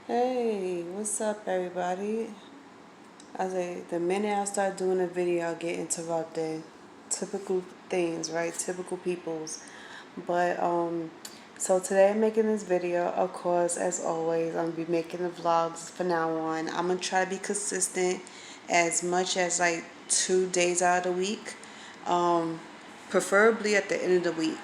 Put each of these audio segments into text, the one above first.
Hey, what's up, everybody? The minute I start doing a video, I get interrupted. Typical things, right? Typical peoples. But so today I'm making this video. Of course, as always, I'm gonna be making the vlogs from now on. I'm gonna try to be consistent as much as like 2 days out of the week, um, preferably at the end of the week.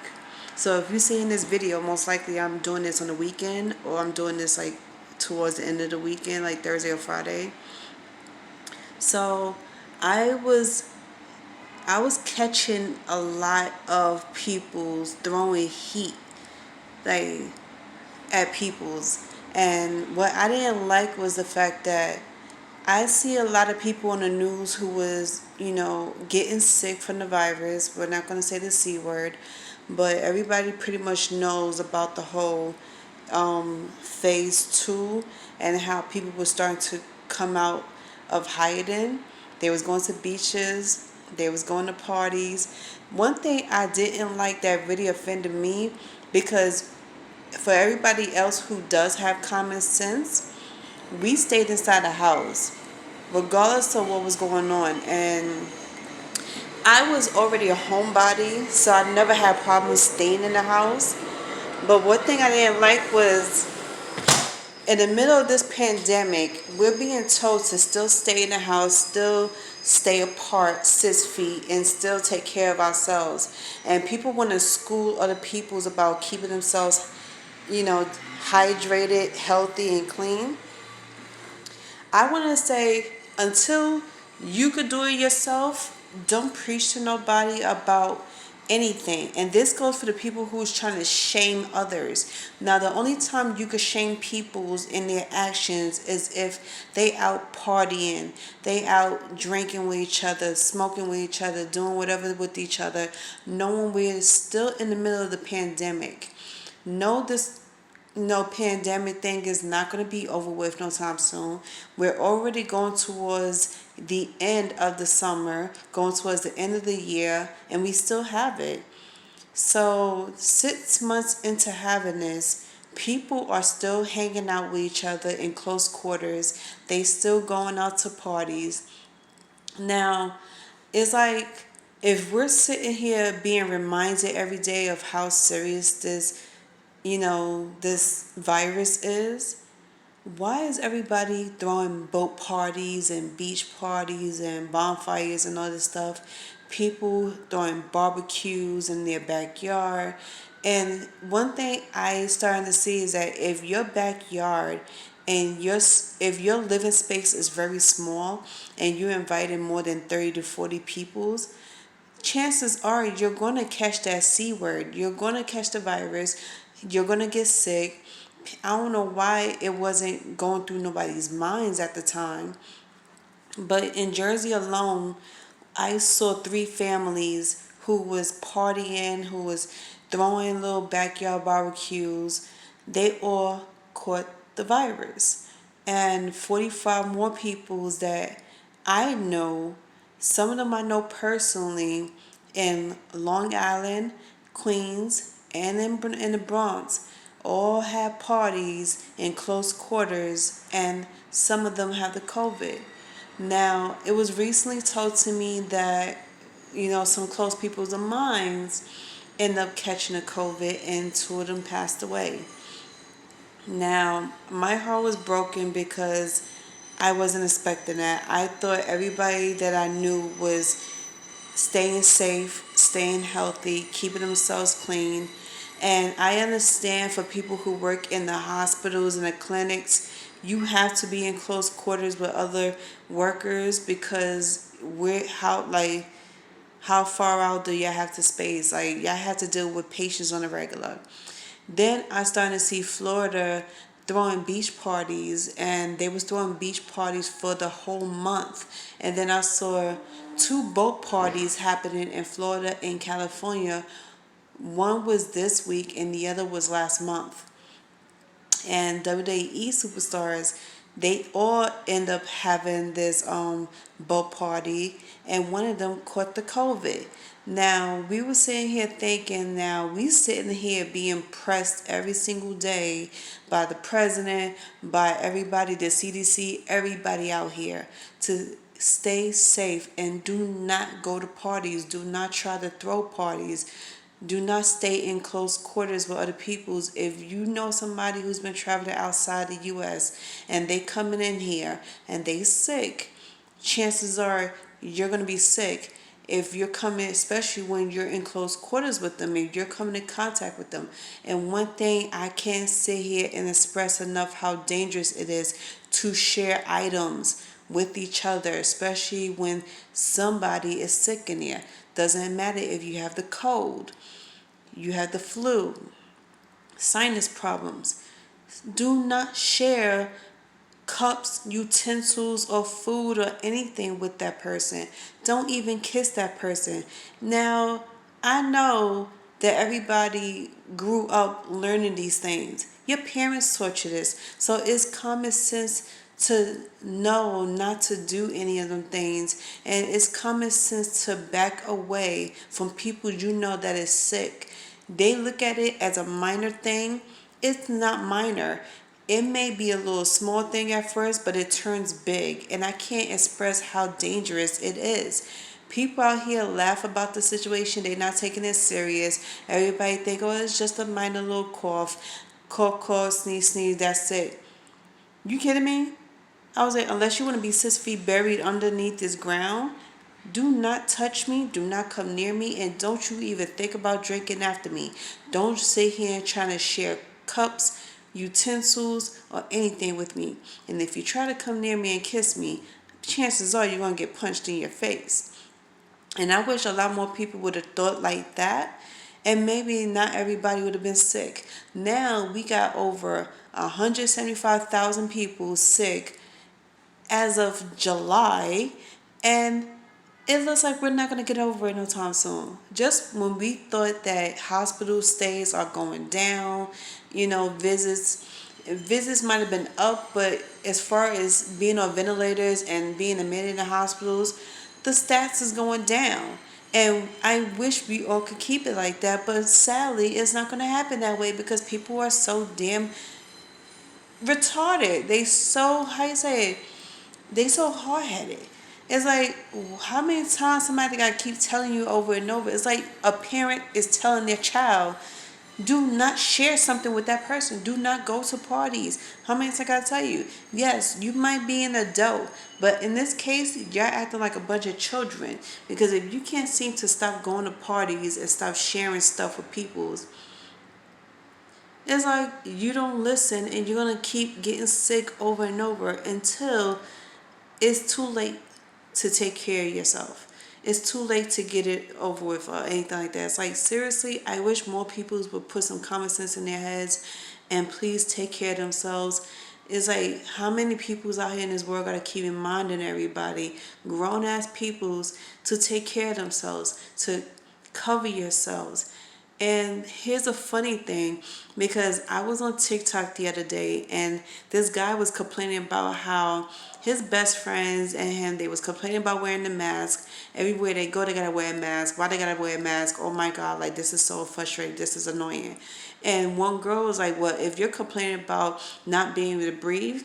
So if you're seeing this video, most likely I'm doing this on the weekend, or I'm doing this like towards the end of the weekend, like Thursday or Friday. So I was I was catching a lot of people's throwing heat like at people's, and what I didn't like was the fact that I see a lot of people on the news who was, getting sick from the virus. We're not going to say the C word, but everybody pretty much knows about the whole phase two and how people were starting to come out of hiding. They was going to beaches. They was going to parties. One thing I didn't like that really offended me, because for everybody else who does have common sense, we stayed inside the house regardless of what was going on. And I was already a homebody, so I never had problems staying in the house. But one thing I didn't like was, in the middle of this pandemic, we're being told to still stay in the house, still stay apart 6 feet, and still take care of ourselves. And people want to school other peoples about keeping themselves, hydrated, healthy, and clean. I want to say, until you could do it yourself, don't preach to nobody about anything. And this goes for the people who's trying to shame others. Now, the only time you could shame people's in their actions is if they out partying, they out drinking with each other, smoking with each other, doing whatever with each other, knowing we're still in the middle of the pandemic. Know this no pandemic thing is not going to be over with no time soon. We're already going towards the end of the summer, going towards the end of the year, and we still have it. So 6 months into having this, people are still hanging out with each other in close quarters. They still going out to parties. Now, it's like, if we're sitting here being reminded every day of how serious this virus is, why is everybody throwing boat parties and beach parties and bonfires and all this stuff? People throwing barbecues in their backyard. And one thing I starting to see is that if your backyard and if your living space is very small and you're inviting more than 30 to 40 peoples, chances are you're going to catch that C word. You're going to catch the virus. You're going to get sick. I don't know why it wasn't going through nobody's minds at the time. But in Jersey alone, I saw 3 families who was partying, who was throwing little backyard barbecues. They all caught the virus. And 45 more peoples that I know, some of them I know personally, in Long Island, Queens, and in the Bronx, all had parties in close quarters, and some of them have the COVID. Now, it was recently told to me that, some close peoples of mine ended up catching the COVID, and 2 of them passed away. Now, my heart was broken because I wasn't expecting that. I thought everybody that I knew was staying safe, staying healthy, keeping themselves clean. And I understand for people who work in the hospitals and the clinics, you have to be in close quarters with other workers, because how far out do y'all have to space? Like, y'all have to deal with patients on a regular. Then I started to see Florida throwing beach parties, and they was throwing beach parties for the whole month. And then I saw 2 boat parties happening in Florida and California. One was this week and the other was last month. And WWE superstars They all end up having this boat party, and one of them caught the COVID. Now we were sitting here thinking, now we sitting here being pressed every single day by the president, by everybody, the CDC, everybody out here to stay safe and do not go to parties, do not try to throw parties, do not stay in close quarters with other peoples. If you know somebody who's been traveling outside the US and they coming in here and they sick, chances are you're going to be sick if you're coming, especially when you're in close quarters with them, if you're coming in contact with them. And one thing I can't sit here and express enough how dangerous it is to share items with each other, especially when somebody is sick in there. Doesn't matter if you have the cold, you have the flu, sinus problems. Do not share cups, utensils, or food or anything with that person. Don't even kiss that person. Now, I know that everybody grew up learning these things. Your parents taught you this. So it's common sense to know not to do any of them things. And it's common sense to back away from people you know that is sick. They look at it as a minor thing. It's not minor. It may be a little small thing at first, but it turns big. And I can't express how dangerous it is. People out here laugh about the situation. They're not taking it serious. Everybody think, oh, it's just a minor little cough. Cough, cough, sneeze, sneeze, that's it. You kidding me? I was like, unless you want to be 6 feet buried underneath this ground, do not touch me, do not come near me, and don't you even think about drinking after me. Don't sit here and try to share cups, utensils, or anything with me. And if you try to come near me and kiss me, chances are you're going to get punched in your face. And I wish a lot more people would have thought like that. And maybe not everybody would have been sick. Now we got over 175,000 people sick as of July, and it looks like we're not going to get over it no time soon. Just when we thought that hospital stays are going down, visits might have been up, but as far as being on ventilators and being admitted in hospitals, the stats is going down. And I wish we all could keep it like that, but sadly, it's not going to happen that way because people are so damn retarded. How you say it? They so hard headed. It's like, how many times somebody got to keep telling you over and over? It's like a parent is telling their child, do not share something with that person. Do not go to parties. How many times I got to tell you? Yes, you might be an adult, but in this case, you're acting like a bunch of children. Because if you can't seem to stop going to parties and stop sharing stuff with people, it's like you don't listen and you're going to keep getting sick over and over until it's too late to take care of yourself. It's too late to get it over with or anything like that. It's like, seriously, I wish more people would put some common sense in their heads and please take care of themselves. It's like, how many peoples out here in this world got to keep reminding everybody, grown ass peoples, to take care of themselves, to cover yourselves. And here's a funny thing, because I was on TikTok the other day and this guy was complaining about how his best friends and him, they was complaining about wearing the mask. Everywhere they go, they gotta wear a mask. Why they gotta wear a mask? Oh my God, like this is so frustrating. This is annoying. And one girl was like, well, if you're complaining about not being able to breathe,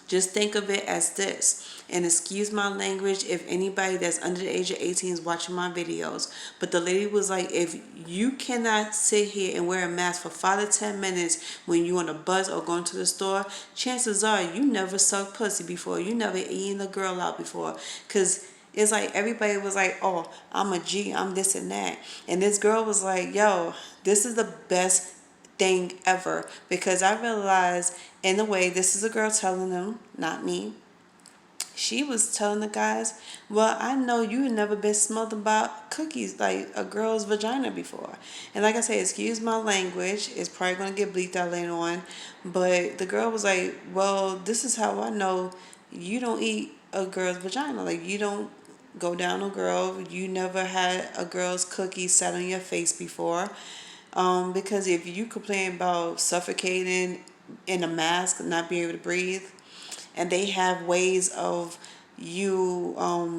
just think of it as this. And excuse my language if anybody that's under the age of 18 is watching my videos. But the lady was like, if you cannot sit here and wear a mask for 5 to 10 minutes when you're on a bus or going to the store, chances are you never sucked pussy before. You never eaten a girl out before. Because it's like everybody was like, oh, I'm a G, I'm this and that. And this girl was like, yo, this is the best thing ever. Because I realized, in a way, this is a girl telling them, not me. She was telling the guys, well, I know you had never been smelled about cookies, like a girl's vagina before. And like I say, excuse my language, it's probably going to get bleeped out later on. But the girl was like, well, this is how I know you don't eat a girl's vagina. Like, you don't go down a girl. You never had a girl's cookie sat on your face before. Because if you complain about suffocating in a mask, not being able to breathe, and they have ways of you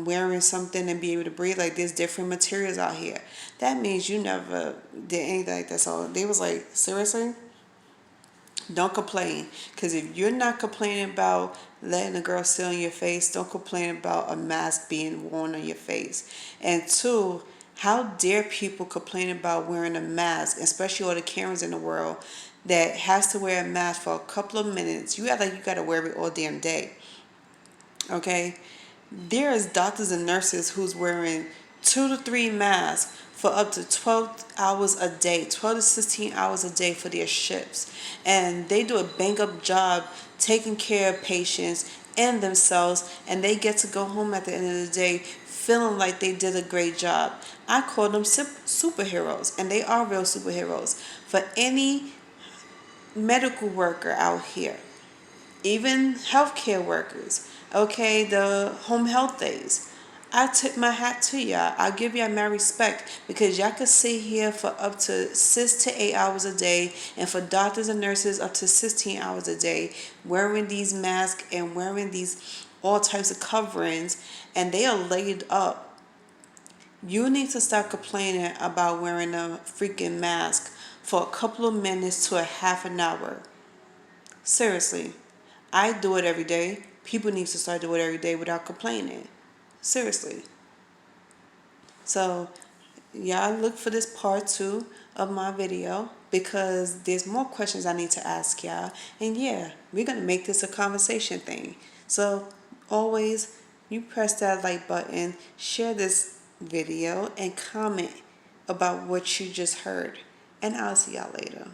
wearing something and be able to breathe. Like, there's different materials out here. That means you never did anything like that. So they was like, seriously, don't complain. Because if you're not complaining about letting a girl sit on your face, don't complain about a mask being worn on your face. And two, how dare people complain about wearing a mask, especially all the Karens in the world that has to wear a mask for a couple of minutes. You act like you got to wear it all damn day. Okay? There is doctors and nurses who's wearing 2 to 3 masks for up to 12 hours a day, 12 to 16 hours a day for their shifts. And they do a bang up job taking care of patients and themselves, and they get to go home at the end of the day feeling like they did a great job. I call them superheroes, and they are real superheroes. For any medical worker out here, even healthcare workers, okay, the home health days. I tip my hat to y'all. I give y'all my respect because y'all could sit here for up to 6 to 8 hours a day, and for doctors and nurses up to 16 hours a day, wearing these masks and wearing these all types of coverings, and they are laid up. You need to stop complaining about wearing a freaking mask for a couple of minutes to a half an hour. Seriously. I do it every day. People need to start doing it every day without complaining. Seriously. So, y'all look for this part 2 of my video because there's more questions I need to ask y'all. And yeah, we're going to make this a conversation thing. So, always, you press that like button, share this video, and comment about what you just heard. And I'll see y'all later.